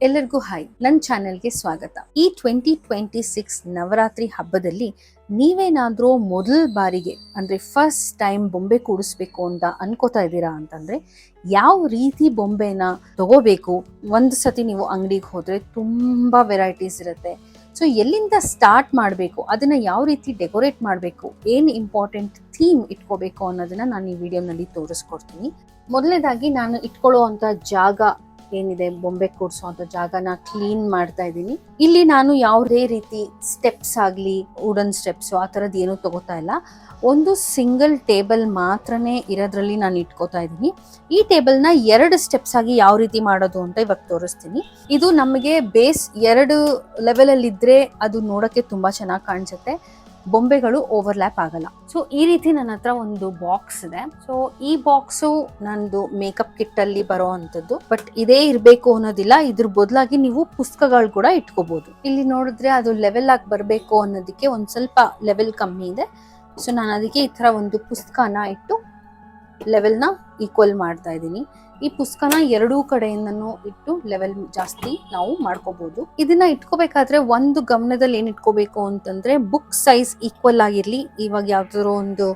ಎಲ್ಲರಿಗೂ ಹಾಯ್, ನನ್ನ ಚಾನೆಲ್ಗೆ ಸ್ವಾಗತ. ಈ 2026 ನವರಾತ್ರಿ ಹಬ್ಬದಲ್ಲಿ ನೀವೇನಾದ್ರೂ ಮೊದಲ ಬಾರಿಗೆ ಅಂದ್ರೆ ಫಸ್ಟ್ ಟೈಮ್ ಬೊಂಬೆ ಕೂಡಿಸ್ಬೇಕು ಅಂತ ಅನ್ಕೋತಾ ಇದ್ದೀರಾ ಅಂತಂದ್ರೆ ಯಾವ ರೀತಿ ಬೊಂಬೆನ ತಗೋಬೇಕು? ಒಂದು ಸತಿ ನೀವು ಅಂಗಡಿಗೆ ಹೋದ್ರೆ ತುಂಬಾ ವೆರೈಟೀಸ್ ಇರುತ್ತೆ. ಸೊ ಎಲ್ಲಿಂದ ಸ್ಟಾರ್ಟ್ ಮಾಡಬೇಕು, ಅದನ್ನ ಯಾವ ರೀತಿ ಡೆಕೋರೇಟ್ ಮಾಡಬೇಕು, ಏನು ಇಂಪಾರ್ಟೆಂಟ್ ಥೀಮ್ ಇಟ್ಕೋಬೇಕು ಅನ್ನೋದನ್ನ ನಾನು ಈ ವಿಡಿಯೋನಲ್ಲಿ ತೋರಿಸ್ಕೊಡ್ತೀನಿ. ಮೊದಲನೇದಾಗಿ ನಾನು ಇಟ್ಕೊಳ್ಳುವಂತ ಜಾಗ ಏನಿದೆ, ಬೊಂಬೆ ಕೂಡ್ಸೋಂತ ಜಾಗನ ಕ್ಲೀನ್ ಮಾಡ್ತಾ ಇದ್ದೀನಿ. ಇಲ್ಲಿ ನಾನು ಯಾವುದೇ ರೀತಿ ಸ್ಟೆಪ್ಸ್ ಆಗ್ಲಿ, ವುಡನ್ ಸ್ಟೆಪ್ಸ್ ಆ ತರದ್ ಏನು ತಗೋತಾ ಇಲ್ಲ. ಒಂದು ಸಿಂಗಲ್ ಟೇಬಲ್ ಮಾತ್ರನೇ ಇರೋದ್ರಲ್ಲಿ ನಾನು ಇಟ್ಕೋತಾ ಇದ್ದೀನಿ. ಈ ಟೇಬಲ್ ನ 2 ಸ್ಟೆಪ್ಸ್ ಆಗಿ ಯಾವ ರೀತಿ ಮಾಡೋದು ಅಂತ ಇವಾಗ ತೋರಿಸ್ತೀನಿ. ಇದು ನಮಗೆ ಬೇಸ್ 2 ಲೆವೆಲ್ ಅಲ್ಲಿ ಇದ್ರೆ ಅದು ನೋಡಕ್ಕೆ ತುಂಬಾ ಚೆನ್ನಾಗಿ ಕಾಣಿಸುತ್ತೆ, ಬೊಂಬೆಗಳು ಓವರ್ಲ್ಯಾಪ್ ಆಗಲ್ಲ. ಸೊ ಈ ರೀತಿ ನನ್ನ ಹತ್ರ ಒಂದು ಬಾಕ್ಸ್ ಇದೆ. ಸೊ ಈ ಬಾಕ್ಸು ನಂದು ಮೇಕಪ್ ಕಿಟ್ ಅಲ್ಲಿ ಬರೋ ಅಂತದ್ದು, ಬಟ್ ಇದೇ ಇರ್ಬೇಕು ಅನ್ನೋದಿಲ್ಲ. ಇದ್ರ ಬದಲಾಗಿ ನೀವು ಪುಸ್ತಕಗಳು ಕೂಡ ಇಟ್ಕೋಬಹುದು. ಇಲ್ಲಿ ನೋಡಿದ್ರೆ ಅದು ಲೆವೆಲ್ ಆಗಿ ಬರಬೇಕು ಅನ್ನೋದಕ್ಕೆ ಒಂದ್ ಸ್ವಲ್ಪ ಲೆವೆಲ್ ಕಮ್ಮಿ ಇದೆ. ಸೊ ನಾನು ಅದಕ್ಕೆ ಈ ತರ ಒಂದು ಪುಸ್ತಕನ ಇಟ್ಟು ಲೆವೆಲ್ನ ಈಕ್ವಲ್ ಮಾಡ್ತಾ ಇದ್ದೀನಿ. ಈ ಪುಸ್ತಕನ 2 ಕಡೆಯಿಂದನೂ ಇಟ್ಟು ಲೆವೆಲ್ ಜಾಸ್ತಿ ನಾವು ಮಾಡ್ಕೋಬಹುದು. ಇದನ್ನ ಇಟ್ಕೋಬೇಕಾದ್ರೆ ಒಂದು ಗಮನದಲ್ಲಿ ಏನ್ ಇಟ್ಕೋಬೇಕು ಅಂತಂದ್ರೆ, ಬುಕ್ ಸೈಜ್ ಈಕ್ವಲ್ ಆಗಿರ್ಲಿ. ಇವಾಗ ಯಾವ್ದಾದ್ರು ಒಂದು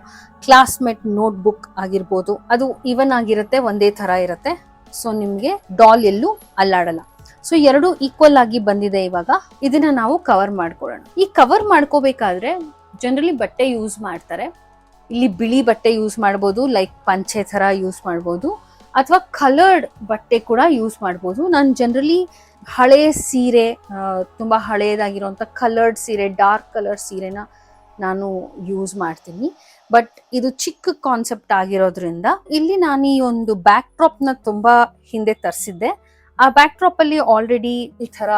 ಕ್ಲಾಸ್ಮೇಟ್ ನೋಟ್ ಬುಕ್ ಆಗಿರ್ಬೋದು, ಅದು ಇವನ್ ಆಗಿರುತ್ತೆ, ಒಂದೇ ತರ ಇರುತ್ತೆ. ಸೊ ನಿಮ್ಗೆ ಡಾಲ್ ಎಲ್ಲೂ ಅಲ್ಲಾಡಲ್ಲ. ಸೊ 2 ಈಕ್ವಲ್ ಆಗಿ ಬಂದಿದೆ. ಇವಾಗ ಇದನ್ನ ನಾವು ಕವರ್ ಮಾಡ್ಕೊಳ್ಳೋಣ. ಈ ಕವರ್ ಮಾಡ್ಕೋಬೇಕಾದ್ರೆ ಜನರಲಿ ಬಟ್ಟೆ ಯೂಸ್ ಮಾಡ್ತಾರೆ. ಇಲ್ಲಿ ಬಿಳಿ ಬಟ್ಟೆ ಯೂಸ್ ಮಾಡ್ಬೋದು, ಲೈಕ್ ಪಂಚೆ ತರ ಯೂಸ್ ಮಾಡ್ಬೋದು, ಅಥವಾ ಕಲರ್ಡ್ ಬಟ್ಟೆ ಕೂಡ ಯೂಸ್ ಮಾಡ್ಬೋದು. ನಾನು ಜನರಲಿ ಹಳೆ ಸೀರೆ, ತುಂಬಾ ಹಳೇದಾಗಿರುವಂತ ಕಲರ್ಡ್ ಸೀರೆ, ಡಾರ್ಕ್ ಕಲರ್ ಸೀರೆನ ನಾನು ಯೂಸ್ ಮಾಡ್ತೀನಿ. ಬಟ್ ಇದು ಚಿಕ್ಕ ಕಾನ್ಸೆಪ್ಟ್ ಆಗಿರೋದ್ರಿಂದ ಇಲ್ಲಿ ನಾನು ಈ ಒಂದು ಬ್ಯಾಕ್ ಡ್ರಾಪ್ ನ ತುಂಬಾ ಹಿಂದೆ ತರಿಸಿದ್ದೆ. ಆ ಬ್ಯಾಕ್ ಡ್ರಾಪ್ ಅಲ್ಲಿ ಆಲ್ರೆಡಿ ಈ ತರ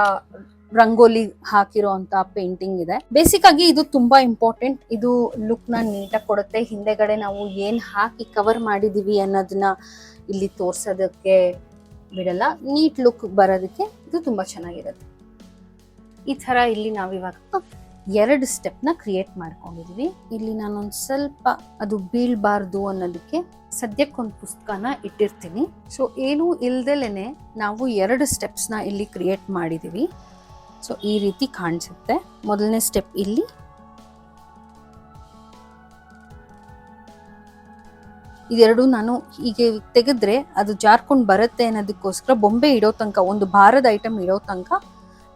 ರಂಗೋಲಿ ಹಾಕಿರೋ ಅಂತ ಪೇಂಟಿಂಗ್ ಇದೆ. ಬೇಸಿಕ್ ಆಗಿ ಇದು ತುಂಬಾ ಇಂಪಾರ್ಟೆಂಟ್. ಇದು ಲುಕ್ ನ ನೀಟಾಗಿ ಕೊಡುತ್ತೆ. ಹಿಂದೆಗಡೆ ನಾವು ಏನ್ ಹಾಕಿ ಕವರ್ ಮಾಡಿದೀವಿ ಅನ್ನೋದನ್ನ ಇಲ್ಲಿ ತೋರ್ಸೋದಕ್ಕೆ ಬಿಡಲ್ಲ. ನೀಟ್ ಲುಕ್ ಬರೋದಕ್ಕೆ ಇದು ತುಂಬಾ ಚೆನ್ನಾಗಿರುತ್ತೆ. ಈ ತರ ಇಲ್ಲಿ ನಾವಿವಾಗ 2 ಸ್ಟೆಪ್ ನ ಕ್ರಿಯೇಟ್ ಮಾಡ್ಕೊಂಡಿದೀವಿ. ಇಲ್ಲಿ ನಾನೊಂದ್ ಸ್ವಲ್ಪ ಅದು ಬೀಳ್ಬಾರ್ದು ಅನ್ನೋದಕ್ಕೆ ಸದ್ಯಕ್ಕೊಂದು ಪುಸ್ತಕನ ಇಟ್ಟಿರ್ತೀನಿ. ಸೊ ಏನು ಇಲ್ದಲೇನೆ ನಾವು 2 ಸ್ಟೆಪ್ಸ್ ನ ಇಲ್ಲಿ ಕ್ರಿಯೇಟ್ ಮಾಡಿದೀವಿ. ಸೊ ಈ ರೀತಿ ಕಾಣಿಸುತ್ತೆ. ಮೊದಲನೇ ಸ್ಟೆಪ್ ಇಲ್ಲಿ, ಇದೆರಡು ನಾನು ಹೀಗೆ ತೆಗೆದ್ರೆ ಅದು ಜಾರ್ಕೊಂಡು ಬರುತ್ತೆ ಅನ್ನೋದಕ್ಕೋಸ್ಕರ ಬೊಂಬೆ ಇಡೋ ತನಕ, ಒಂದು ಭಾರದ ಐಟಮ್ ಇಡೋ ತನಕ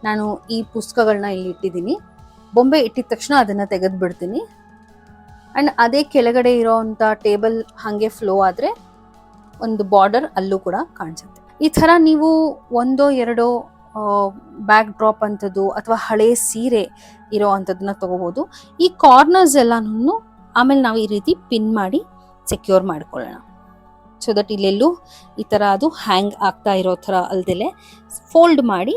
ನಾನು ಈ ಪುಸ್ತಕಗಳನ್ನ ಇಲ್ಲಿ ಇಟ್ಟಿದ್ದೀನಿ. ಬೊಂಬೆ ಇಟ್ಟಿದ ತಕ್ಷಣ ಅದನ್ನ ತೆಗೆದು ಬಿಡ್ತೀನಿ. ಅಂಡ್ ಅದೇ ಕೆಳಗಡೆ ಇರೋಂಥ ಟೇಬಲ್ ಹಾಗೆ ಫ್ಲೋ ಆದ್ರೆ ಒಂದು ಬಾರ್ಡರ್ ಅಲ್ಲೂ ಕೂಡ ಕಾಣಿಸುತ್ತೆ. ಈ ತರ ನೀವು 1-2 ಬ್ಯಾಕ್ ಡ್ರಾಪ್ ಅಂತದ್ದು ಅಥವಾ ಹಳೆ ಸೀರೆ ಇರೋ ಅಂಥದ್ದನ್ನ ತಗೋಬಹುದು. ಈ ಕಾರ್ನರ್ಸ್ ಎಲ್ಲಾನು ಆಮೇಲೆ ನಾವು ಈ ರೀತಿ ಪಿನ್ ಮಾಡಿ ಸೆಕ್ಯೂರ್ ಮಾಡ್ಕೊಳ್ಳೋಣ. ಸೊ ದಟ್ ಇಲ್ಲೆಲ್ಲೂ ಈ ತರ ಅದು ಹ್ಯಾಂಗ್ ಆಗ್ತಾ ಇರೋ ತರ ಅಲ್ದಲೆ ಫೋಲ್ಡ್ ಮಾಡಿ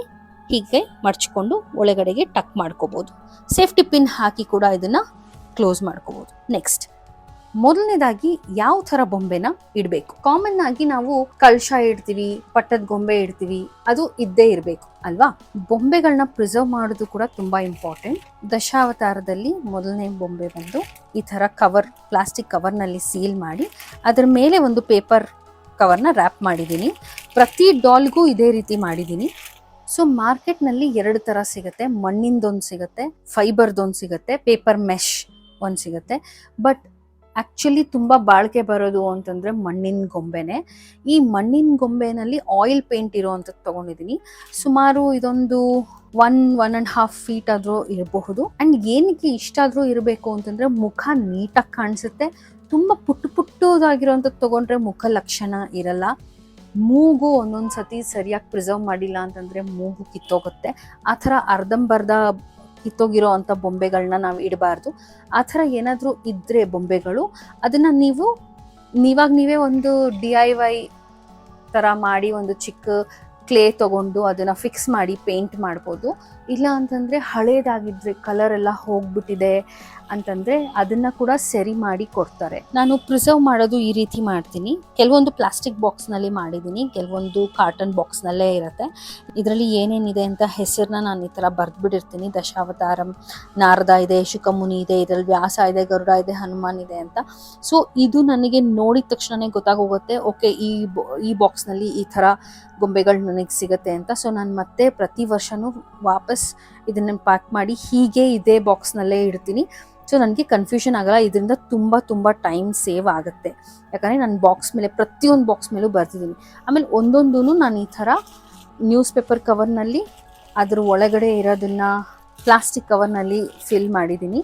ಹೀಗೆ ಮಡ್ಚ್ಕೊಂಡು ಒಳಗಡೆಗೆ ಟಕ್ ಮಾಡ್ಕೋಬಹುದು. ಸೇಫ್ಟಿ ಪಿನ್ ಹಾಕಿ ಕೂಡ ಇದನ್ನ ಕ್ಲೋಸ್ ಮಾಡ್ಕೋಬಹುದು. ನೆಕ್ಸ್ಟ್, ಮೊದಲನೇದಾಗಿ ಯಾವ ತರ ಬೊಂಬೆನ ಇಡಬೇಕು. ಕಾಮನ್ ಆಗಿ ನಾವು ಕಳಶ ಇಡ್ತೀವಿ, ಪಟ್ಟದ ಗೊಂಬೆ ಇಡ್ತೀವಿ, ಅದು ಇದ್ದೇ ಇರಬೇಕು ಅಲ್ವಾ. ಬೊಂಬೆಗಳನ್ನ ಪ್ರಿಸರ್ವ್ ಮಾಡೋದು ಕೂಡ ತುಂಬಾ ಇಂಪಾರ್ಟೆಂಟ್. ದಶಾವತಾರದಲ್ಲಿ ಮೊದಲನೇ ಬೊಂಬೆ ಬಂದು ಈ ತರ ಕವರ್, ಪ್ಲಾಸ್ಟಿಕ್ ಕವರ್ ನಲ್ಲಿ ಸೀಲ್ ಮಾಡಿ ಅದ್ರ ಮೇಲೆ ಒಂದು ಪೇಪರ್ ಕವರ್ನ ರ್ಯಾಪ್ ಮಾಡಿದ್ದೀನಿ. ಪ್ರತಿ ಡಾಲ್ಗೂ ಇದೇ ರೀತಿ ಮಾಡಿದ್ದೀನಿ. ಸೊ ಮಾರ್ಕೆಟ್ ನಲ್ಲಿ 2 ತರ ಸಿಗುತ್ತೆ. ಮಣ್ಣಿಂದೊಂದು ಸಿಗುತ್ತೆ, ಫೈಬರ್ದೊಂದು ಸಿಗುತ್ತೆ, ಪೇಪರ್ ಮೆಶ್ ಒಂದು ಸಿಗುತ್ತೆ. ಬಟ್ ಆಕ್ಚುಲಿ ತುಂಬಾ ಬಾಳಿಕೆ ಬರೋದು ಅಂತಂದ್ರೆ ಮಣ್ಣಿನ ಗೊಂಬೆನೆ. ಈ ಮಣ್ಣಿನ ಗೊಂಬೆನಲ್ಲಿ ಆಯಿಲ್ ಪೇಂಟ್ ಇರೋವಂಥದ್ದು ತಗೊಂಡಿದ್ದೀನಿ. ಸುಮಾರು ಇದೊಂದು 1.5 ಫೀಟ್ ಆದ್ರೂ ಇರಬಹುದು. ಅಂಡ್ ಏನಕ್ಕೆ ಇಷ್ಟಾದ್ರೂ ಇರಬೇಕು ಅಂತಂದ್ರೆ ಮುಖ ನೀಟಾಗಿ ಕಾಣಿಸುತ್ತೆ. ತುಂಬಾ ಪುಟ್ಟದಾಗಿರೋಂಥದ್ದು ತಗೊಂಡ್ರೆ ಮುಖ ಲಕ್ಷಣ ಇರಲ್ಲ. ಮೂಗು ಒಂದೊಂದ್ಸತಿ ಸರಿಯಾಗಿ ಪ್ರಿಸರ್ವ್ ಮಾಡಿಲ್ಲ ಅಂತಂದ್ರೆ ಮೂಗು ಕಿತ್ತೋಗುತ್ತೆ. ಆ ಥರ ಅರ್ಧಂಬರ್ಧ ಕಿತ್ತೋಗಿರೋ ಅಂತ ಬೊಂಬೆಗಳನ್ನ ನಾವು ಇಡಬಾರ್ದು. ಆ ಥರ ಏನಾದರೂ ಇದ್ರೆ ಬೊಂಬೆಗಳು, ಅದನ್ನ ನೀವೇ ಒಂದು DIY ತರ ಮಾಡಿ ಒಂದು ಚಿಕ್ಕ ಕ್ಲೇ ತಗೊಂಡು ಅದನ್ನ ಫಿಕ್ಸ್ ಮಾಡಿ ಪೇಂಟ್ ಮಾಡ್ಬೋದು. ಇಲ್ಲ ಅಂತಂದ್ರೆ ಹಳೇದಾಗಿದ್ರೆ, ಕಲರ್ ಎಲ್ಲ ಹೋಗ್ಬಿಟ್ಟಿದೆ ಅಂತಂದ್ರೆ ಅದನ್ನ ಕೂಡ ಸರಿ ಮಾಡಿ ಕೊಡ್ತಾರೆ. ನಾನು ಪ್ರಿಸರ್ವ್ ಮಾಡೋದು ಈ ರೀತಿ ಮಾಡ್ತೀನಿ. ಕೆಲವೊಂದು ಪ್ಲಾಸ್ಟಿಕ್ ಬಾಕ್ಸ್ ನಲ್ಲಿ ಮಾಡಿದ್ದೀನಿ, ಕೆಲವೊಂದು ಕಾರ್ಟನ್ ಬಾಕ್ಸ್ ನಲ್ಲೇ ಇರುತ್ತೆ. ಇದರಲ್ಲಿ ಏನೇನಿದೆ ಅಂತ ಹೆಸರನ್ನ ನಾನು ಈ ತರ ಬರ್ದ್ಬಿಟ್ಟಿರ್ತೀನಿ. ದಶಾವತಾರಂ, ನಾರದ ಇದೆ, ಶುಕಮುನಿ ಇದೆ, ಇದರಲ್ಲಿ ವ್ಯಾಸ ಇದೆ, ಗರುಡ ಇದೆ, ಹನುಮಾನ್ ಇದೆ ಅಂತ. ಸೊ ಇದು ನನಗೆ ನೋಡಿದ ತಕ್ಷಣನೇ ಗೊತ್ತಾಗೋಗುತ್ತೆ, ಓಕೆ ಈ ಬಾಕ್ಸ್ ನಲ್ಲಿ ಈ ತರ ಗೊಂಬೆಗಳು ನನಗೆ ಸಿಗುತ್ತೆ ಅಂತ. ಸೊ ನಾನು ಮತ್ತೆ ಪ್ರತಿ ವರ್ಷವೂ ವಾಪಸ್ ಇದನ್ನು ಪ್ಯಾಕ್ ಮಾಡಿ ಹೀಗೆ ಇದೇ ಬಾಕ್ಸ್ನಲ್ಲೇ ಇಡ್ತೀನಿ. ಸೊ ನನಗೆ ಕನ್ಫ್ಯೂಷನ್ ಆಗಲ್ಲ. ಇದರಿಂದ ತುಂಬ ಟೈಮ್ ಸೇವ್ ಆಗುತ್ತೆ. ಯಾಕಂದರೆ ನಾನು ಬಾಕ್ಸ್ ಮೇಲೆ ಪ್ರತಿಯೊಂದು ಬಾಕ್ಸ್ ಮೇಲೂ ಬರ್ತಿದ್ದೀನಿ. ಆಮೇಲೆ ಒಂದೊಂದೂ ನಾನು ಈ ಥರ ನ್ಯೂಸ್ ಪೇಪರ್ ಕವರ್ನಲ್ಲಿ ಅದ್ರ ಒಳಗಡೆ ಇರೋದನ್ನು ಪ್ಲಾಸ್ಟಿಕ್ ಕವರ್ನಲ್ಲಿ ಫಿಲ್ ಮಾಡಿದ್ದೀನಿ.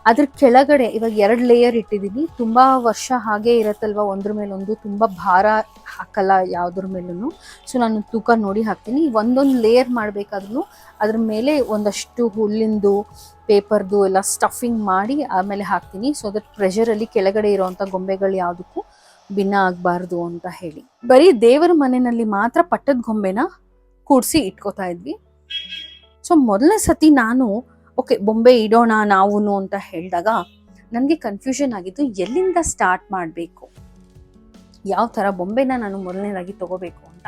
ಅದ್ರ ಕೆಳಗಡೆ ಇವಾಗ 2 ಲೇಯರ್ ಇಟ್ಟಿದ್ದೀನಿ. ತುಂಬ ವರ್ಷ ಹಾಗೇ ಇರತ್ತಲ್ವ, ಒಂದ್ರ ಮೇಲೊಂದು ತುಂಬ ಭಾರ ಹಾಕಲ್ಲ ಯಾವುದ್ರ ಮೇಲೂ. ಸೊ ನಾನು ತೂಕ ನೋಡಿ ಹಾಕ್ತೀನಿ. ಒಂದೊಂದು ಲೇಯರ್ ಮಾಡಬೇಕಾದ್ರೂ ಅದ್ರ ಮೇಲೆ ಒಂದಷ್ಟು ಹುಲ್ಲಿಂದು ಪೇಪರ್ದು ಎಲ್ಲ ಸ್ಟಫಿಂಗ್ ಮಾಡಿ ಆಮೇಲೆ ಹಾಕ್ತೀನಿ. ಸೊ ದಟ್ ಪ್ರೆಷರಲ್ಲಿ ಕೆಳಗಡೆ ಇರೋವಂಥ ಗೊಂಬೆಗಳು ಯಾವುದಕ್ಕೂ ಭಿನ್ನ ಆಗಬಾರ್ದು ಅಂತ ಹೇಳಿ. ಬರೀ ದೇವರ ಮನೆಯಲ್ಲಿ ಮಾತ್ರ ಪಟ್ಟದ ಗೊಂಬೆನ ಕೂಡಿಸಿ ಇಟ್ಕೋತಾ ಇದ್ವಿ. ಸೊ ಮೊದಲನೇ ಸತಿ ನಾನು ಓಕೆ ಬೊಂಬೆ ಇಡೋಣ ನಾವು ಅಂತ ಹೇಳಿದಾಗ ನನಗೆ ಕನ್ಫ್ಯೂಷನ್ ಆಗಿದ್ದು ಎಲ್ಲಿಂದ ಸ್ಟಾರ್ಟ್ ಮಾಡಬೇಕು, ಯಾವ ಥರ ಬೊಂಬೆನ ನಾನು ಮೊದಲನೇದಾಗಿ ತೊಗೋಬೇಕು ಅಂತ.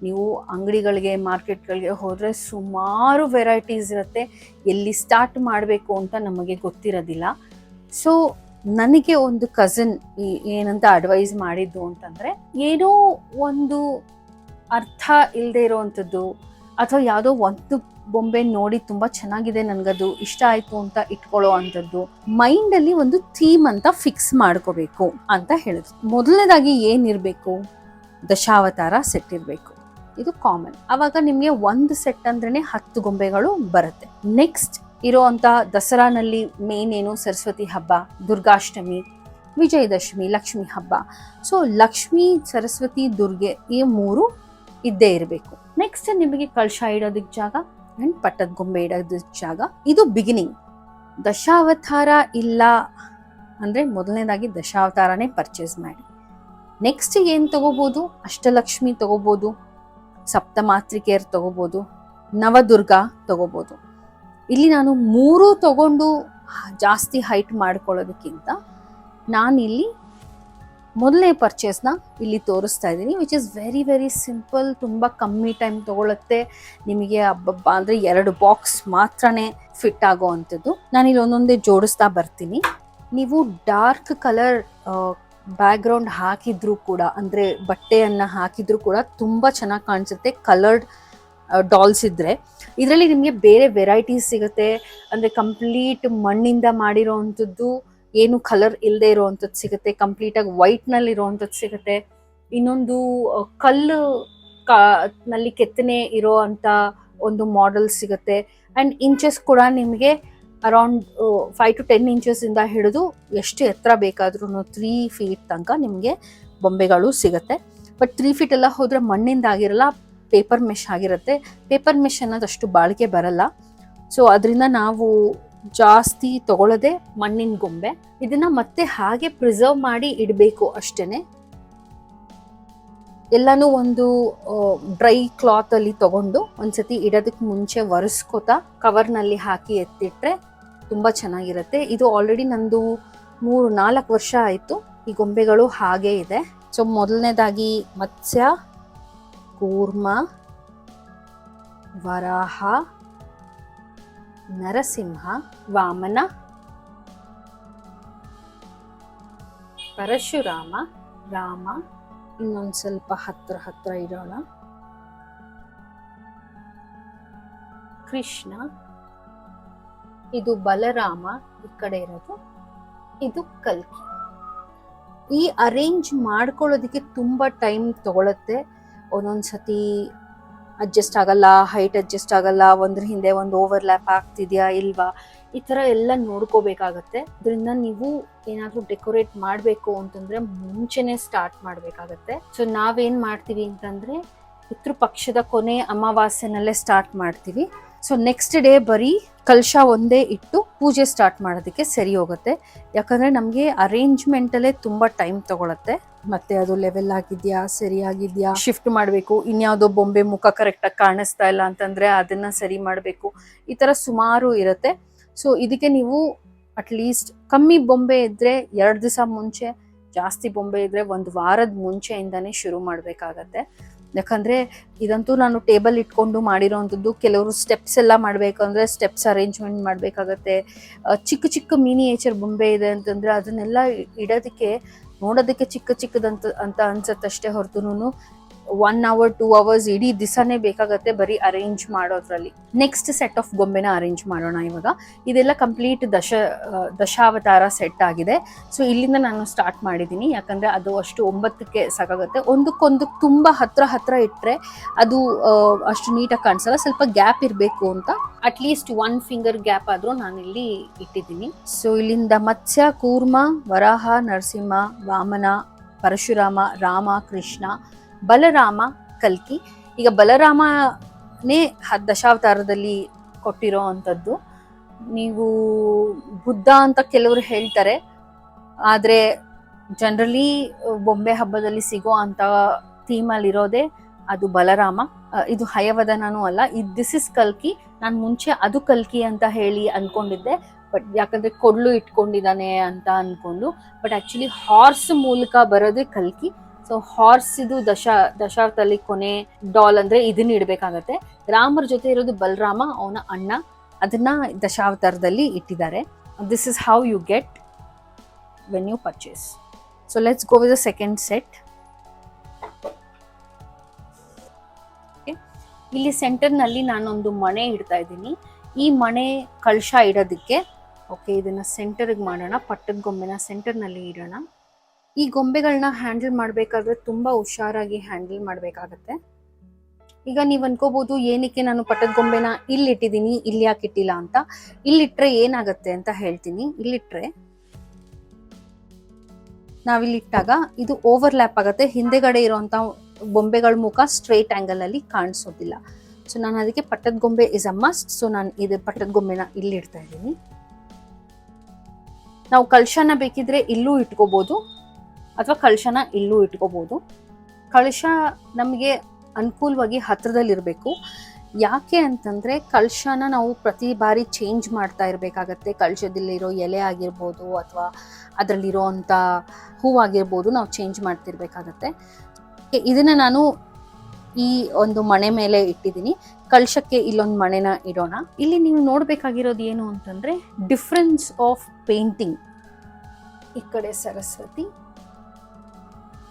ನೀವು ಅಂಗಡಿಗಳಿಗೆ ಮಾರ್ಕೆಟ್ಗಳಿಗೆ ಹೋದರೆ ಸುಮಾರು ವೆರೈಟೀಸ್ ಇರುತ್ತೆ. ಎಲ್ಲಿ ಸ್ಟಾರ್ಟ್ ಮಾಡಬೇಕು ಅಂತ ನಮಗೆ ಗೊತ್ತಿರೋದಿಲ್ಲ. ಸೊ ನನಗೆ ಒಂದು ಕಸಿನ್ ಏನಂತ ಅಡ್ವೈಸ್ ಮಾಡಿದ್ದು ಅಂತಂದರೆ, ಏನೋ ಒಂದು ಅರ್ಥ ಇಲ್ಲದೆ ಇರೋವಂಥದ್ದು ಅಥವಾ ಯಾವುದೋ ಒಂದು ಬೊಂಬೆ ನೋಡಿ ತುಂಬ ಚೆನ್ನಾಗಿದೆ, ನನಗದು ಇಷ್ಟ ಆಯಿತು ಅಂತ ಇಟ್ಕೊಳ್ಳೋ ಅಂಥದ್ದು, ಮೈಂಡಲ್ಲಿ ಒಂದು ಥೀಮ್ ಅಂತ ಫಿಕ್ಸ್ ಮಾಡ್ಕೋಬೇಕು ಅಂತ ಹೇಳಿದ್ರು. ಮೊದಲನೇದಾಗಿ ಏನಿರಬೇಕು, ದಶಾವತಾರ ಸೆಟ್ ಇರಬೇಕು. ಇದು ಕಾಮನ್. ಆವಾಗ ನಿಮಗೆ ಒಂದು ಸೆಟ್ ಅಂದ್ರೇ 10 ಗೊಂಬೆಗಳು ಬರುತ್ತೆ. ನೆಕ್ಸ್ಟ್ ಇರೋವಂಥ ದಸರಾನಲ್ಲಿ ಮೇನ್ ಏನು, ಸರಸ್ವತಿ ಹಬ್ಬ, ದುರ್ಗಾಷ್ಟಮಿ, ವಿಜಯದಶಮಿ, ಲಕ್ಷ್ಮಿ ಹಬ್ಬ. ಸೊ ಲಕ್ಷ್ಮಿ, ಸರಸ್ವತಿ, ದುರ್ಗೆ ಈ 3 ಇದ್ದೇ ಇರಬೇಕು. ನೆಕ್ಸ್ಟ್ ನಿಮಗೆ ಕಳಶ ಇಡೋದಕ್ಕೆ ಜಾಗ ಆ್ಯಂಡ್ ಪಟ್ಟದ ಗೊಂಬೆ ಇಡೋದಕ್ಕೆ ಜಾಗ. ಇದು ಬಿಗಿನಿಂಗ್. ದಶಾವತಾರ ಇಲ್ಲ ಅಂದರೆ ಮೊದಲನೇದಾಗಿ ದಶಾವತಾರನೇ ಪರ್ಚೇಸ್ ಮಾಡಿ. ನೆಕ್ಸ್ಟ್ ಏನು ತಗೋಬೋದು, ಅಷ್ಟಲಕ್ಷ್ಮಿ ತಗೋಬೋದು, ಸಪ್ತಮಾತ್ರಿಕೆಯರ್ ತಗೋಬೋದು, ನವದುರ್ಗ ತಗೋಬೋದು. ಇಲ್ಲಿ ನಾನು 3 ತಗೊಂಡು ಜಾಸ್ತಿ ಹೈಟ್ ಮಾಡ್ಕೊಳ್ಳೋದಕ್ಕಿಂತ ನಾನಿಲ್ಲಿ ಮೊದಲನೇ ಪರ್ಚೇಸ್ನ ಇಲ್ಲಿ ತೋರಿಸ್ತಾ ಇದ್ದೀನಿ. Which is very simple. ತುಂಬ ಕಮ್ಮಿ ಟೈಮ್ ತೊಗೊಳುತ್ತೆ. ನಿಮಗೆ ಹಬ್ಬ ಅಂದರೆ 2 ಬಾಕ್ಸ್ ಮಾತ್ರನೇ ಫಿಟ್ ಆಗೋ ಅಂಥದ್ದು. ನಾನಿಲ್ಲಿ ಒಂದೊಂದೇ ಜೋಡಿಸ್ತಾ ಬರ್ತೀನಿ. ನೀವು ಡಾರ್ಕ್ ಕಲರ್ ಬ್ಯಾಕ್ಗ್ರೌಂಡ್ ಹಾಕಿದ್ರೂ ಕೂಡ, ಅಂದರೆ ಬಟ್ಟೆಯನ್ನು ಹಾಕಿದ್ರೂ ಕೂಡ ತುಂಬ ಚೆನ್ನಾಗಿ ಕಾಣಿಸುತ್ತೆ ಕಲರ್ಡ್ ಡಾಲ್ಸ್ ಇದ್ದರೆ. ಇದರಲ್ಲಿ ನಿಮಗೆ ಬೇರೆ ವೆರೈಟೀಸ್ ಸಿಗುತ್ತೆ. ಅಂದರೆ ಕಂಪ್ಲೀಟ್ ಮಣ್ಣಿಂದ ಮಾಡಿರೋ ಅಂಥದ್ದು, ಏನು ಕಲರ್ ಇಲ್ಲದೆ ಇರೋವಂಥದ್ದು ಸಿಗುತ್ತೆ. ಕಂಪ್ಲೀಟಾಗಿ ವೈಟ್ನಲ್ಲಿ ಇರೋವಂಥದ್ದು ಸಿಗುತ್ತೆ. ಇನ್ನೊಂದು ಕಲ್ಲು ನಲ್ಲಿ ಕೆತ್ತನೆ ಇರೋ ಅಂಥ ಒಂದು ಮಾಡೆಲ್ ಸಿಗುತ್ತೆ. ಆ್ಯಂಡ್ ಇಂಚಸ್ ಕೂಡ ನಿಮಗೆ ಅರೌಂಡ್ 5 to 10 ಇಂಚಸ್ಸಿಂದ ಹಿಡಿದು ಎಷ್ಟು ಎತ್ತರ ಬೇಕಾದ್ರೂ 3 feet ತನಕ ನಿಮಗೆ ಬೊಂಬೆಗಳು ಸಿಗುತ್ತೆ. ಬಟ್ 3 feet ಎಲ್ಲ ಹೋದರೆ ಮಣ್ಣಿಂದ ಆಗಿರಲ್ಲ, ಪೇಪರ್ ಮೆಶ್ ಆಗಿರುತ್ತೆ. ಪೇಪರ್ ಮೆಶ್ ಅನ್ನೋದಷ್ಟು ಬಾಳಿಕೆ ಬರಲ್ಲ. ಸೊ ಅದರಿಂದ ನಾವು ಜಾಸ್ತಿ ತಗೊಳ್ಳೋದೆ ಮಣ್ಣಿನ ಗೊಂಬೆ. ಇದನ್ನ ಮತ್ತೆ ಹಾಗೆ ಪ್ರಿಸರ್ವ್ ಮಾಡಿ ಇಡಬೇಕು ಅಷ್ಟೇನೆ. ಎಲ್ಲಾನು ಒಂದು ಡ್ರೈ ಕ್ಲಾತ್ ಅಲ್ಲಿ ತಗೊಂಡು ಒಂದ್ಸತಿ ಇಡೋದಕ್ಕೆ ಮುಂಚೆ ಒರೆಸ್ಕೋತಾ ಕವರ್ನಲ್ಲಿ ಹಾಕಿ ಎತ್ತಿಟ್ರೆ ತುಂಬಾ ಚೆನ್ನಾಗಿರುತ್ತೆ. ಇದು ಆಲ್ರೆಡಿ ನಂದು 3-4 ವರ್ಷ ಆಯಿತು ಈ ಗೊಂಬೆಗಳು ಹಾಗೇ ಇದೆ. ಸೊ ಮೊದಲನೇದಾಗಿ ಮತ್ಸ್ಯ, ಕೂರ್ಮ, ವರಾಹ, ನರಸಿಂಹ, ವಾಮನ, ಪರಶುರಾಮ, ರಾಮ, ಇನ್ನೊಂದು ಸ್ವಲ್ಪ ಹತ್ರ ಇರೋಣ, ಕೃಷ್ಣ, ಇದು ಬಲರಾಮ ಈ ಕಡೆ ಇರೋದು, ಇದು ಕಲ್ಕಿ. ಈ ಅರೇಂಜ್ ಮಾಡ್ಕೊಳ್ಳೋದಕ್ಕೆ ತುಂಬ ಟೈಮ್ ತಗೊಳುತ್ತೆ. ಒಂದೊಂದ್ಸತಿ ಅಡ್ಜಸ್ಟ್ ಆಗಲ್ಲ, ಹೈಟ್ ಅಡ್ಜಸ್ಟ್ ಆಗಲ್ಲ, ಒಂದ್ರ ಹಿಂದೆ ಒಂದು ಓವರ್ಲ್ಯಾಪ್ ಆಗ್ತಿದೆಯಾ ಇಲ್ವಾ, ಈ ಥರ ಎಲ್ಲ ನೋಡ್ಕೋಬೇಕಾಗತ್ತೆ. ಅದರಿಂದ ನೀವು ಏನಾದರೂ ಡೆಕೋರೇಟ್ ಮಾಡಬೇಕು ಅಂತಂದರೆ ಮುಂಚೆನೇ ಸ್ಟಾರ್ಟ್ ಮಾಡಬೇಕಾಗತ್ತೆ. ಸೊ ನಾವೇನು ಮಾಡ್ತೀವಿ ಅಂತಂದರೆ ಪಿತೃ ಪಕ್ಷದ ಕೊನೆ ಅಮಾವಾಸ್ಯೆನಲ್ಲೇ ಸ್ಟಾರ್ಟ್ ಮಾಡ್ತೀವಿ. ಸೊ ನೆಕ್ಸ್ಟ್ ಡೇ ಬರೀ ಕಲಶ ಒಂದೇ ಇಟ್ಟು ಪೂಜೆ ಸ್ಟಾರ್ಟ್ ಮಾಡೋದಕ್ಕೆ ಸರಿ ಹೋಗುತ್ತೆ. ಯಾಕಂದರೆ ನಮಗೆ ಅರೇಂಜ್ಮೆಂಟಲ್ಲೇ ತುಂಬ ಟೈಮ್ ತಗೊಳುತ್ತೆ. ಮತ್ತೆ ಅದು ಲೆವೆಲ್ ಆಗಿದೆಯಾ, ಸರಿಯಾಗಿದೆಯಾ, ಶಿಫ್ಟ್ ಮಾಡಬೇಕು, ಇನ್ಯಾವುದೋ ಬೊಂಬೆ ಮುಖ ಕರೆಕ್ಟಾಗಿ ಕಾಣಿಸ್ತಾ ಇಲ್ಲ ಅಂತಂದರೆ ಅದನ್ನು ಸರಿ ಮಾಡಬೇಕು, ಈ ಥರ ಸುಮಾರು ಇರುತ್ತೆ. ಸೊ ಇದಕ್ಕೆ ನೀವು ಅಟ್ಲೀಸ್ಟ್ ಕಮ್ಮಿ ಬೊಂಬೆ ಇದ್ದರೆ 2 ದಿವಸ ಮುಂಚೆ, ಜಾಸ್ತಿ ಬೊಂಬೆ ಇದ್ದರೆ 1 ವಾರದ ಮುಂಚೆಯಿಂದನೇ ಶುರು ಮಾಡಬೇಕಾಗತ್ತೆ. ಯಾಕಂದರೆ ಇದಂತೂ ನಾನು ಟೇಬಲ್ ಇಟ್ಕೊಂಡು ಮಾಡಿರೋವಂಥದ್ದು. ಕೆಲವರು ಸ್ಟೆಪ್ಸ್ ಎಲ್ಲ ಮಾಡಬೇಕಂದ್ರೆ ಸ್ಟೆಪ್ಸ್ ಅರೇಂಜ್ಮೆಂಟ್ ಮಾಡಬೇಕಾಗತ್ತೆ. ಚಿಕ್ಕ ಮಿನಿಯೇಚರ್ ಬೊಂಬೆ ಇದೆ ಅಂತಂದರೆ ಅದನ್ನೆಲ್ಲ ಇಡೋದಕ್ಕೆ ನೋಡೋದಕ್ಕೆ ಚಿಕ್ಕದಂತ ಅಂತ ಅನ್ಸತ್ತಷ್ಟೇ ಹೊರತುನು 1 hour 2 hours ಇಡೀ ದಿವಸನೇ ಬೇಕಾಗತ್ತೆ ಬರೀ ಅರೇಂಜ್ ಮಾಡೋದ್ರಲ್ಲಿ. ನೆಕ್ಸ್ಟ್ ಸೆಟ್ ಆಫ್ ಗೊಂಬೆನ ಅರೇಂಜ್ ಮಾಡೋಣ ಇವಾಗ. ಇದೆಲ್ಲ ಕಂಪ್ಲೀಟ್ ದಶಾವತಾರ ಸೆಟ್ ಆಗಿದೆ. ಸೊ ಇಲ್ಲಿಂದ ನಾನು ಸ್ಟಾರ್ಟ್ ಮಾಡಿದ್ದೀನಿ, ಯಾಕಂದ್ರೆ ಅದು ಅಷ್ಟು 9ಕ್ಕೆ ಸಾಕಾಗುತ್ತೆ. ಒಂದಕ್ಕೊಂದು ತುಂಬಾ ಹತ್ರ ಇಟ್ಟರೆ ಅದು ಅಷ್ಟು ನೀಟಾಗಿ ಕಾಣಿಸಲ್ಲ, ಸ್ವಲ್ಪ ಗ್ಯಾಪ್ ಇರಬೇಕು ಅಂತ ಅಟ್ಲೀಸ್ಟ್ 1 ಫಿಂಗರ್ ಗ್ಯಾಪ್ ಆದ್ರೂ ನಾನಿಲ್ಲಿ ಇಟ್ಟಿದ್ದೀನಿ. ಸೊ ಇಲ್ಲಿಂದ ಮತ್ಸ್ಯ, ಕೂರ್ಮ, ವರಾಹ, ನರಸಿಂಹ, ವಾಮನ, ಪರಶುರಾಮ, ರಾಮ, ಕೃಷ್ಣ, ಬಲರಾಮ, ಕಲ್ಕಿ. ಈಗ ಬಲರಾಮನೇ ದಶಾವತಾರದಲ್ಲಿ ಕೊಟ್ಟಿರೋ ಅಂಥದ್ದು. ನೀವು ಬುದ್ಧ ಅಂತ ಕೆಲವರು ಹೇಳ್ತಾರೆ, ಆದರೆ ಜನರಲಿ ಬೊಂಬೆ ಹಬ್ಬದಲ್ಲಿ ಸಿಗೋ ಅಂತ ಥೀಮಲ್ಲಿರೋದೇ ಅದು ಬಲರಾಮ. ಇದು ಹಯವದನೂ ಅಲ್ಲ, ದಿಸ್ ಇಸ್ ಕಲ್ಕಿ. ನಾನು ಮುಂಚೆ ಅದು ಕಲ್ಕಿ ಅಂತ ಹೇಳಿ ಅನ್ಕೊಂಡಿದ್ದೆ, ಬಟ್ ಯಾಕಂದ್ರೆ ಕೊಡ್ಲು ಇಟ್ಕೊಂಡಿದ್ದಾನೆ ಅಂತ ಅನ್ಕೊಂಡು, ಬಟ್ ಆಕ್ಚುಲಿ ಹಾರ್ಸ್ ಮೂಲಕ ಬರೋದೇ ಕಲ್ಕಿ. ಸೊ ಹಾರ್ಸ್ ಇದು ದಶಾವತಾರದಲ್ಲಿ ಕೊನೆ ಡಾಲ್ ಅಂದ್ರೆ ಇದನ್ನ ಇಡ್ಬೇಕಾಗತ್ತೆ. ರಾಮರ ಜೊತೆ ಇರೋದು ಬಲರಾಮ, ಅವನ ಅಣ್ಣ, ಅದನ್ನ ದಶಾವತಾರದಲ್ಲಿ ಇಟ್ಟಿದ್ದಾರೆ. This is how you get when you purchase. So let's go with the second set. ಇಲ್ಲಿ ಸೆಂಟರ್ನಲ್ಲಿ ನಾನೊಂದು ಮಣೆ ಇಡ್ತಾ ಇದ್ದೀನಿ. ಈ ಮಣೆ ಕಳಶ ಇಡೋದಕ್ಕೆ. ಓಕೆ, ಇದನ್ನ ಸೆಂಟರ್ಗೆ ಮಾಡೋಣ. ಪಟ್ಟದ ಗೊಂಬೆನ ಸೆಂಟರ್ನಲ್ಲಿ ಇಡೋಣ. ಈ ಗೊಂಬೆಗಳನ್ನ ಹ್ಯಾಂಡಲ್ ಮಾಡಬೇಕಾದ್ರೆ ತುಂಬಾ ಹುಷಾರಾಗಿ ಹ್ಯಾಂಡಲ್ ಮಾಡಬೇಕಾಗತ್ತೆ. ಈಗ ನೀವು ಅನ್ಕೋಬಹುದು, ಏನಕ್ಕೆ ನಾನು ಪಟ್ಟದ ಗೊಂಬೆನ ಇಲ್ಲಿ ಇಟ್ಟಿದ್ದೀನಿ, ಇಲ್ಲಿ ಯಾಕೆ ಇಟ್ಟಿಲ್ಲ ಅಂತ. ಇಲ್ಲಿಟ್ರೆ ಏನಾಗತ್ತೆ ಅಂತ ಹೇಳ್ತೀನಿ. ಇಲ್ಲಿಟ್ರೆ ನಾವಿಲ್ಲಿಟ್ಟಾಗ ಇದು ಓವರ್ಲ್ಯಾಪ್ ಆಗುತ್ತೆ, ಹಿಂದೆಗಡೆ ಇರುವಂತ ಬೊಂಬೆಗಳ ಮುಖ ಸ್ಟ್ರೈಟ್ ಆಂಗಲ್ ಅಲ್ಲಿ ಕಾಣಿಸೋದಿಲ್ಲ. ಸೊ ನಾನು ಅದಕ್ಕೆ ಪಟ್ಟದ ಗೊಂಬೆ ಇಸ್ ಅ ಮಸ್ಟ್. ಸೊ ನಾನು ಇದು ಪಟ್ಟದ ಗೊಂಬೆನ ಇಲ್ಲಿ ಇಡ್ತಾ ಇದ್ದೀನಿ. ನಾವು ಕಳಶನ ಬೇಕಿದ್ರೆ ಇಲ್ಲೂ ಇಟ್ಕೋಬಹುದು, ಅಥವಾ ಕಳಶನ ಇಲ್ಲೂ ಇಟ್ಕೋಬಹುದು. ಕಳಶ ನಮಗೆ ಅನುಕೂಲವಾಗಿ ಹತ್ರದಲ್ಲಿರಬೇಕು. ಯಾಕೆ ಅಂತಂದ್ರೆ ಕಳಶನ ನಾವು ಪ್ರತಿ ಬಾರಿ ಚೇಂಜ್ ಮಾಡ್ತಾ ಇರಬೇಕಾಗತ್ತೆ. ಕಳಶದಲ್ಲಿರೋ ಎಲೆ ಆಗಿರ್ಬೋದು ಅಥವಾ ಅದರಲ್ಲಿರೋ ಅಂಥ ಹೂವಾಗಿರ್ಬೋದು, ನಾವು ಚೇಂಜ್ ಮಾಡ್ತಿರ್ಬೇಕಾಗತ್ತೆ. ಇದನ್ನ ನಾನು ಈ ಒಂದು ಮಣೆ ಮೇಲೆ ಇಟ್ಟಿದ್ದೀನಿ. ಕಳಶಕ್ಕೆ ಇಲ್ಲೊಂದು ಮಣೆನ ಇಡೋಣ. ಇಲ್ಲಿ ನೀವು ನೋಡ್ಬೇಕಾಗಿರೋದು ಏನು ಅಂತಂದ್ರೆ ಡಿಫ್ರೆನ್ಸ್ ಆಫ್ ಪೇಂಟಿಂಗ್. ಈ ಕಡೆ ಸರಸ್ವತಿ,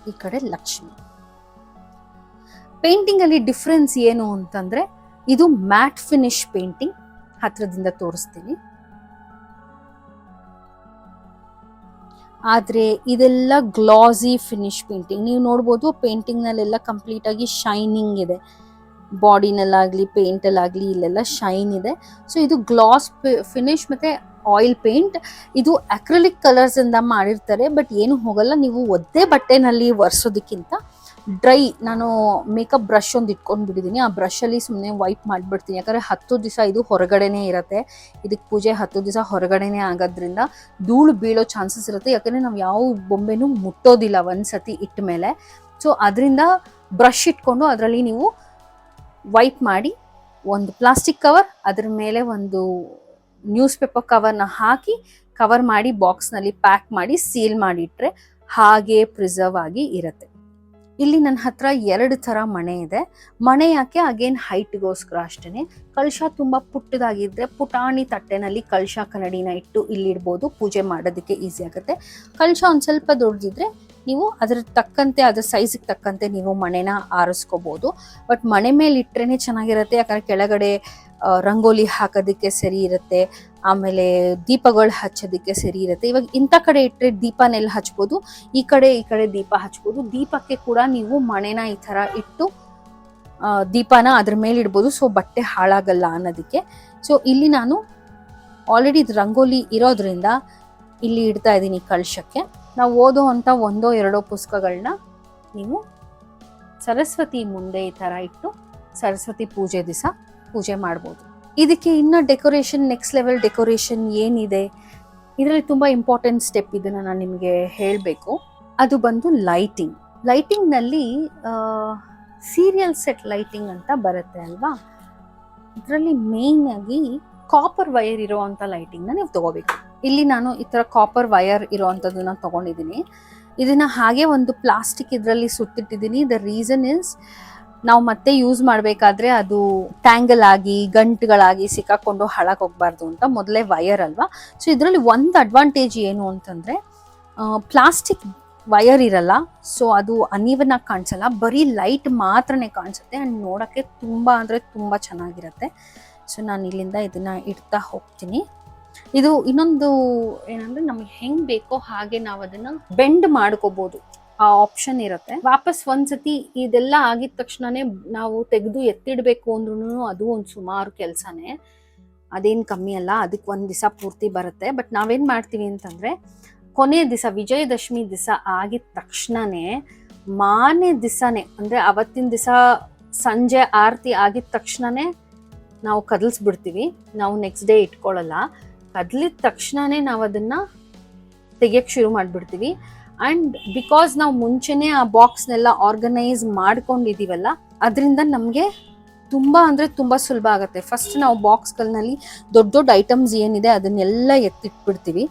ಈ ಕಡೆ ಲಕ್ಷ್ಮಿ. ಪೇಂಟಿಂಗ್ ಅಲ್ಲಿ ಡಿಫ್ರೆನ್ಸ್ ಏನು ಅಂತಂದ್ರೆ ಇದು ಮ್ಯಾಟ್ ಫಿನಿಶ್ ಪೇಂಟಿಂಗ್. ಹತ್ರದಿಂದ ತೋರಿಸ್ತೀನಿ. ಆದ್ರೆ ಇದೆಲ್ಲ ಗ್ಲಾಸಿ ಫಿನಿಶ್ ಪೇಂಟಿಂಗ್. ನೀವು ನೋಡ್ಬೋದು ಪೇಂಟಿಂಗ್ ನಲ್ಲೆಲ್ಲ ಕಂಪ್ಲೀಟ್ ಆಗಿ ಶೈನಿಂಗ್ ಇದೆ. ಬಾಡಿನಲ್ಲಾಗ್ಲಿ ಪೇಂಟಲ್ಲಾಗ್ಲಿ ಇಲ್ಲೆಲ್ಲ ಶೈನ್ ಇದೆ. ಸೊ ಇದು ಗ್ಲಾಸ್ ಫಿನಿಶ್ ಮತ್ತೆ ಆಯಿಲ್ ಪೇಂಟ್. ಇದು ಅಕ್ರಿಲಿಕ್ ಕಲರ್ಸ್ ಇಂದ ಮಾಡಿರ್ತಾರೆ, ಬಟ್ ಏನು ಹೋಗಲ್ಲ. ನೀವು ಒದ್ದೆ ಬಟ್ಟೆನಲ್ಲಿ ಒರೆಸೋದಕ್ಕಿಂತ ಡ್ರೈ, ನಾನು ಮೇಕಪ್ ಬ್ರಷ್ ಒಂದು ಇಟ್ಕೊಂಡ್ಬಿಟ್ಟಿದ್ದೀನಿ. ಆ ಬ್ರಷ್ ಅಲ್ಲಿ ಸುಮ್ಮನೆ ವೈಪ್ ಮಾಡಿಬಿಡ್ತೀನಿ. ಯಾಕಂದ್ರೆ 10 ದಿವಸ ಇದು ಹೊರಗಡೆನೇ ಇರುತ್ತೆ. ಇದಕ್ಕೆ ಪೂಜೆ 10 ದಿವಸ ಹೊರಗಡೆನೇ ಆಗೋದ್ರಿಂದ ಧೂಳು ಬೀಳೋ ಚಾನ್ಸಸ್ ಇರುತ್ತೆ. ಯಾಕಂದ್ರೆ ನಾವು ಯಾವ ಬೊಂಬೆನೂ ಮುಟ್ಟೋದಿಲ್ಲ ಒಂದ್ಸತಿ ಇಟ್ಟ ಮೇಲೆ. ಸೊ ಅದರಿಂದ ಬ್ರಷ್ ಇಟ್ಕೊಂಡು ಅದರಲ್ಲಿ ನೀವು ವೈಪ್ ಮಾಡಿ ಒಂದು ಪ್ಲಾಸ್ಟಿಕ್ ಕವರ್, ಅದ್ರ ಮೇಲೆ ಒಂದು ನ್ಯೂಸ್ ಪೇಪರ್ ಕವರ್ನ ಹಾಕಿ ಕವರ್ ಮಾಡಿ ಬಾಕ್ಸ್ನಲ್ಲಿ ಪ್ಯಾಕ್ ಮಾಡಿ ಸೀಲ್ ಮಾಡಿಟ್ರೆ ಹಾಗೆ ಪ್ರಿಸರ್ವ್ ಆಗಿ ಇರುತ್ತೆ. ಇಲ್ಲಿ ನನ್ನ ಹತ್ರ 2 ಥರ ಮಣೆ ಇದೆ. ಮಣೆ ಯಾಕೆ, ಅಗೇನ್ ಹೈಟ್ಗೋಸ್ಕರ ಅಷ್ಟೇ. ಕಳಶ ತುಂಬಾ ಪುಟ್ಟದಾಗಿದ್ರೆ ಪುಟಾಣಿ ತಟ್ಟೆನಲ್ಲಿ ಕಳಶ ಕನ್ನಡಿನ ಇಟ್ಟು ಇಲ್ಲಿ ಇಡ್ಬೋದು, ಪೂಜೆ ಮಾಡೋದಕ್ಕೆ ಈಸಿ ಆಗುತ್ತೆ. ಕಳಶ ಒಂದು ಸ್ವಲ್ಪ ದೊಡ್ಡದಿದ್ರೆ ನೀವು ಅದ್ರ ತಕ್ಕಂತೆ, ಅದ್ರ ಸೈಜ್ಗೆ ತಕ್ಕಂತೆ ನೀವು ಮಣೆನ ಆರಿಸ್ಕೋಬಹುದು. ಬಟ್ ಮಣೆ ಮೇಲೆ ಇಟ್ರೇನೆ ಚೆನ್ನಾಗಿರುತ್ತೆ, ಯಾಕಂದ್ರೆ ಕೆಳಗಡೆ ರಂಗೋಲಿ ಹಾಕೋದಕ್ಕೆ ಸರಿ ಇರುತ್ತೆ, ಆಮೇಲೆ ದೀಪಗಳು ಹಚ್ಚೋದಕ್ಕೆ ಸರಿ ಇರುತ್ತೆ. ಇವಾಗ ಇಂಥ ಕಡೆ ಇಟ್ಟರೆ ದೀಪನೆಲ್ಲ ಹಚ್ಬೋದು, ಈ ಕಡೆ ದೀಪ ಹಚ್ಬೋದು. ದೀಪಕ್ಕೆ ಕೂಡ ನೀವು ಮಣೆನ ಈ ಥರ ಇಟ್ಟು ದೀಪನ ಅದ್ರ ಮೇಲೆ ಇಡ್ಬೋದು, ಸೊ ಬಟ್ಟೆ ಹಾಳಾಗಲ್ಲ ಅನ್ನೋದಕ್ಕೆ. ಸೊ ಇಲ್ಲಿ ನಾನು ಆಲ್ರೆಡಿ ರಂಗೋಲಿ ಇರೋದ್ರಿಂದ ಇಲ್ಲಿ ಇಡ್ತಾ ಇದ್ದೀನಿ ಕಳಶಕ್ಕೆ. ನಾವು ಓದೋ ಅಂಥ 1-2 ಪುಸ್ತಕಗಳನ್ನ ನೀವು ಸರಸ್ವತಿ ಮುಂದೆ ಈ ಥರ ಇಟ್ಟು ಸರಸ್ವತಿ ಪೂಜೆ ದಿವಸ ಪೂಜೆ ಮಾಡ್ಬೋದು. ಇದಕ್ಕೆ ಇನ್ನು ಡೆಕೋರೇಷನ್, ನೆಕ್ಸ್ಟ್ ಲೆವೆಲ್ ಡೆಕೋರೇಷನ್ ಏನಿದೆ, ಇದರಲ್ಲಿ ತುಂಬ ಇಂಪಾರ್ಟೆಂಟ್ ಸ್ಟೆಪ್ ಇದನ್ನು ನಾನು ನಿಮಗೆ ಹೇಳಬೇಕು. ಅದು ಬಂದು ಲೈಟಿಂಗ್. ಲೈಟಿಂಗ್ನಲ್ಲಿ ಸೀರಿಯಲ್ ಸೆಟ್ ಲೈಟಿಂಗ್ ಅಂತ ಬರುತ್ತೆ ಅಲ್ವಾ, ಇದರಲ್ಲಿ ಮೇಯ್ನ್ ಆಗಿ ಕಾಪರ್ ವೈರ್ ಇರೋವಂಥ ಲೈಟಿಂಗ್ನ ನೀವು ತಗೋಬೇಕು. ಇಲ್ಲಿ ನಾನು ಈ ಥರ ಕಾಪರ್ ವೈರ್ ಇರೋವಂಥದ್ದನ್ನ ತಗೊಂಡಿದ್ದೀನಿ. ಇದನ್ನ ಹಾಗೆ ಒಂದು ಪ್ಲಾಸ್ಟಿಕ್ ಇದರಲ್ಲಿ ಸುತ್ತಿಟ್ಟಿದ್ದೀನಿ. ದ ರೀಸನ್ ಇಸ್ ನಾವು ಮತ್ತೆ ಯೂಸ್ ಮಾಡಬೇಕಾದ್ರೆ ಅದು ಟ್ಯಾಂಗಲ್ ಆಗಿ ಗಂಟುಗಳಾಗಿ ಸಿಕ್ಕಾಕೊಂಡು ಹಾಳಾಗಿ ಹೋಗ್ಬಾರ್ದು ಅಂತ. ಮೊದಲೇ ವೈರ್ ಅಲ್ವಾ. ಸೊ ಇದರಲ್ಲಿ ಒಂದು ಅಡ್ವಾಂಟೇಜ್ ಏನು ಅಂತಂದ್ರೆ ಪ್ಲಾಸ್ಟಿಕ್ ವಯರ್ ಇರಲ್ಲ, ಸೊ ಅದು ಅನ್ಇವನ್ ಆಗಿ ಕಾಣಿಸಲ್ಲ, ಬರೀ ಲೈಟ್ ಮಾತ್ರನೇ ಕಾಣಿಸುತ್ತೆ ಆ್ಯಂಡ್ ನೋಡೋಕ್ಕೆ ತುಂಬ ಅಂದರೆ ತುಂಬ ಚೆನ್ನಾಗಿರುತ್ತೆ. ಸೊ ನಾನು ಇಲ್ಲಿಂದ ಇದನ್ನು ಇಡ್ತಾ ಹೋಗ್ತೀನಿ. ಇದು ಇನ್ನೊಂದು ಏನಂದ್ರೆ ನಮಗೆ ಹೆಂಗೆ ಬೇಕೋ ಹಾಗೆ ನಾವು ಅದನ್ನು ಬೆಂಡ್ ಮಾಡ್ಕೋಬೋದು, ಆ ಆಪ್ಷನ್ ಇರುತ್ತೆ. ವಾಪಸ್ ಒಂದ್ಸತಿ ಇದೆಲ್ಲ ಆಗಿದ ತಕ್ಷಣನೇ ನಾವು ತೆಗೆದು ಎತ್ತಿಡಬೇಕು ಅಂದ್ರೂ ಅದು ಒಂದು ಸುಮಾರು ಕೆಲಸನೇ, ಅದೇನು ಕಮ್ಮಿ ಅಲ್ಲ. ಅದಕ್ಕೆ ಒಂದು ದಿವಸ ಪೂರ್ತಿ ಬರುತ್ತೆ. ಬಟ್ ನಾವೇನು ಮಾಡ್ತೀವಿ ಅಂತಂದರೆ ಕೊನೆ ದಿವಸ ವಿಜಯದಶಮಿ ದಿವಸ ಆಗಿದ ತಕ್ಷಣನೇ ಮಾನೇ ದಿವಸನೇ ಅಂದರೆ ಅವತ್ತಿನ ದಿವಸ ಸಂಜೆ ಆರತಿ ಆಗಿದ ತಕ್ಷಣನೇ ನಾವು ಕದಲ್ಸ್ಬಿಡ್ತೀವಿ. ನಾವು ನೆಕ್ಸ್ಟ್ ಡೇ ಇಟ್ಕೊಳ್ಳಲ್ಲ. ಕದಲಿದ ತಕ್ಷಣನೇ ನಾವು ಅದನ್ನು ತೆಗಿಯಕ್ಕೆ ಶುರು ಮಾಡಿಬಿಡ್ತೀವಿ. ಆ್ಯಂಡ್ ಬಿಕಾಸ್ ನಾವು ಮುಂಚೆನೇ ಆ ಬಾಕ್ಸ್ನೆಲ್ಲ ಆರ್ಗನೈಸ್ ಮಾಡ್ಕೊಂಡಿದ್ದೀವಲ್ಲ, ಅದರಿಂದ ನಮಗೆ ತುಂಬ ಅಂದರೆ ತುಂಬ ಸುಲಭ ಆಗುತ್ತೆ. ಫಸ್ಟ್ ನಾವು ಬಾಕ್ಸ್ಗಳಲ್ಲಿ ದೊಡ್ಡ ದೊಡ್ಡ ಐಟಮ್ಸ್ ಏನಿದೆ ಅದನ್ನೆಲ್ಲ ಎತ್ತಿಟ್ಬಿಡ್ತೀವಿ.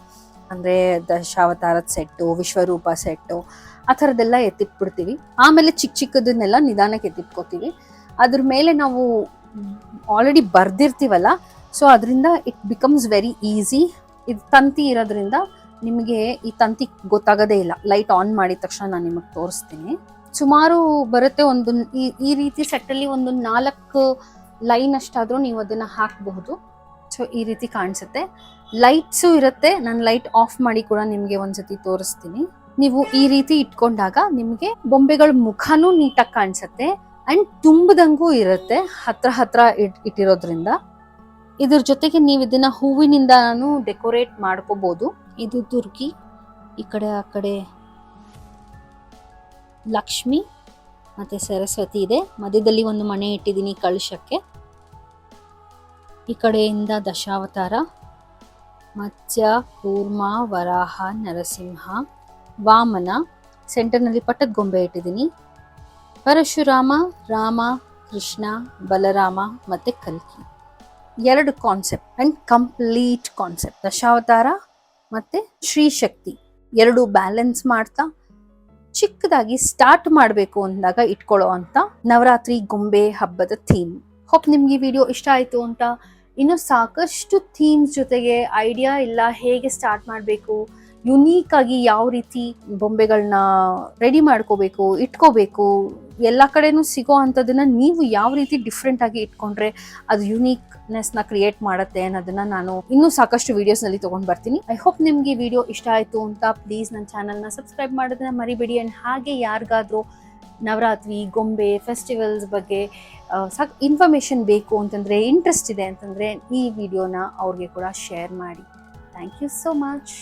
ಅಂದರೆ ದಶಾವತಾರದ ಸೆಟ್ಟು, ವಿಶ್ವರೂಪ ಸೆಟ್ಟು, ಆ ಥರದ್ದೆಲ್ಲ ಎತ್ತಿಟ್ಬಿಡ್ತೀವಿ. ಆಮೇಲೆ ಚಿಕ್ಕ ಚಿಕ್ಕದನ್ನೆಲ್ಲ ನಿಧಾನಕ್ಕೆ ಎತ್ತಿಟ್ಕೋತೀವಿ. ಅದ್ರ ಮೇಲೆ ನಾವು ಆಲ್ರೆಡಿ ಬರ್ದಿರ್ತೀವಲ್ಲ, ಸೊ ಅದರಿಂದ ಇಟ್ ಬಿಕಮ್ಸ್ ವೆರಿ ಈಸಿ. ಇದು ತಂತಿ ಇರೋದ್ರಿಂದ ನಿಮಗೆ ಈ ತಂತಿ ಗೊತ್ತಾಗೋದೇ ಇಲ್ಲ. ಲೈಟ್ ಆನ್ ಮಾಡಿದ ತಕ್ಷಣ ನಾನು ನಿಮಗೆ ತೋರಿಸ್ತೀನಿ. ಸುಮಾರು ಬರುತ್ತೆ. ಒಂದು ಈ ರೀತಿ ಸೆಟ್ಟಲ್ಲಿ ಒಂದು 4 ಲೈನ್ ಅಷ್ಟಾದರೂ ನೀವು ಅದನ್ನು ಹಾಕಬಹುದು. ಸೊ ಈ ರೀತಿ ಕಾಣಿಸುತ್ತೆ. ಲೈಟ್ಸು ಇರುತ್ತೆ. ನಾನು ಲೈಟ್ ಆಫ್ ಮಾಡಿ ಕೂಡ ನಿಮಗೆ ಒಂದ್ಸತಿ ತೋರಿಸ್ತೀನಿ. ನೀವು ಈ ರೀತಿ ಇಟ್ಕೊಂಡಾಗ ನಿಮಗೆ ಬೊಂಬೆಗಳ ಮುಖನೂ ನೀಟಾಗಿ ಕಾಣಿಸುತ್ತೆ ಆ್ಯಂಡ್ ತುಂಬದಂಗೂ ಇರುತ್ತೆ ಹತ್ರ ಇಟ್ಟಿರೋದ್ರಿಂದ. ಇದ್ರ ಜೊತೆಗೆ ನೀವು ಇದನ್ನ ಹೂವಿನಿಂದಾನು ಡೆಕೋರೇಟ್ ಮಾಡ್ಕೋಬಹುದು. ಇದು ದುರ್ಗಿ, ಈ ಕಡೆ ಆ ಕಡೆ ಲಕ್ಷ್ಮಿ ಮತ್ತೆ ಸರಸ್ವತಿ ಇದೆ. ಮಧ್ಯದಲ್ಲಿ ಒಂದು ಮಣೆ ಇಟ್ಟಿದ್ದೀನಿ ಕಳಶಕ್ಕೆ. ಈ ಕಡೆಯಿಂದ ದಶಾವತಾರ, ಮತ್ಸ್ಯ, ಕೂರ್ಮ, ವರಾಹ, ನರಸಿಂಹ, ವಾಮನ. ಸೆಂಟರ್ನಲ್ಲಿ ಪಟ್ಟದ ಗೊಂಬೆ ಇಟ್ಟಿದ್ದೀನಿ. ಪರಶುರಾಮ, ರಾಮ, ಕೃಷ್ಣ, ಬಲರಾಮ ಮತ್ತೆ ಕಲ್ಕಿ. 2 concept and complete concept. Dashavatara ಮತ್ತೆ ಶ್ರೀಶಕ್ತಿ 2 ಬ್ಯಾಲೆನ್ಸ್ ಮಾಡ್ತಾ ಚಿಕ್ಕದಾಗಿ ಸ್ಟಾರ್ಟ್ ಮಾಡಬೇಕು ಅಂದಾಗ ಇಟ್ಕೊಳ್ಳೋ ಅಂತ ನವರಾತ್ರಿ ಗೊಂಬೆ ಹಬ್ಬದ ಥೀಮ್. ಹೋಪ್ ನಿಮ್ಗೆ ಈ ವಿಡಿಯೋ ಇಷ್ಟ ಆಯ್ತು ಅಂತ. ಇನ್ನು ಸಾಕಷ್ಟು ಥೀಮ್ಸ್ ಜೊತೆಗೆ ಐಡಿಯಾ ಇಲ್ಲ ಹೇಗೆ ಸ್ಟಾರ್ಟ್ ಮಾಡಬೇಕು, ಯುನೀಕ್ ಆಗಿ ಯಾವ ರೀತಿ ಬೊಂಬೆಗಳನ್ನ ರೆಡಿ ಮಾಡ್ಕೋಬೇಕು, ಇಟ್ಕೋಬೇಕು, ಎಲ್ಲ ಕಡೆನೂ ಸಿಗೋ ಅಂಥದ್ದನ್ನ ನೀವು ಯಾವ ರೀತಿ ಡಿಫ್ರೆಂಟ್ ಆಗಿ ಇಟ್ಕೊಂಡ್ರೆ ಅದು ಯುನೀಕ್ನೆಸ್ನ ಕ್ರಿಯೇಟ್ ಮಾಡುತ್ತೆ ಅನ್ನೋದನ್ನ ನಾನು ಇನ್ನೂ ಸಾಕಷ್ಟು ವಿಡಿಯೋಸ್ನಲ್ಲಿ ತೊಗೊಂಡು ಬರ್ತೀನಿ. ಐ ಹೋಪ್ ನಿಮ್ಗೆ ಈ ವಿಡಿಯೋ ಇಷ್ಟ ಆಯಿತು ಅಂತ. ಪ್ಲೀಸ್ ನನ್ನ ಚಾನಲ್ನ ಸಬ್ಸ್ಕ್ರೈಬ್ ಮಾಡೋದನ್ನ ಮರಿಬೇಡಿ. ಆ್ಯಂಡ್ ಹಾಗೆ ಯಾರಿಗಾದರೂ ನವರಾತ್ರಿ, ಗೊಂಬೆ, ಫೆಸ್ಟಿವಲ್ಸ್ ಬಗ್ಗೆ ಇನ್ಫಾರ್ಮೇಷನ್ ಬೇಕು ಅಂತಂದರೆ, ಇಂಟ್ರೆಸ್ಟ್ ಇದೆ ಅಂತಂದರೆ ಈ ವಿಡಿಯೋನ ಅವ್ರಿಗೆ ಕೂಡ ಶೇರ್ ಮಾಡಿ. Thank you so much.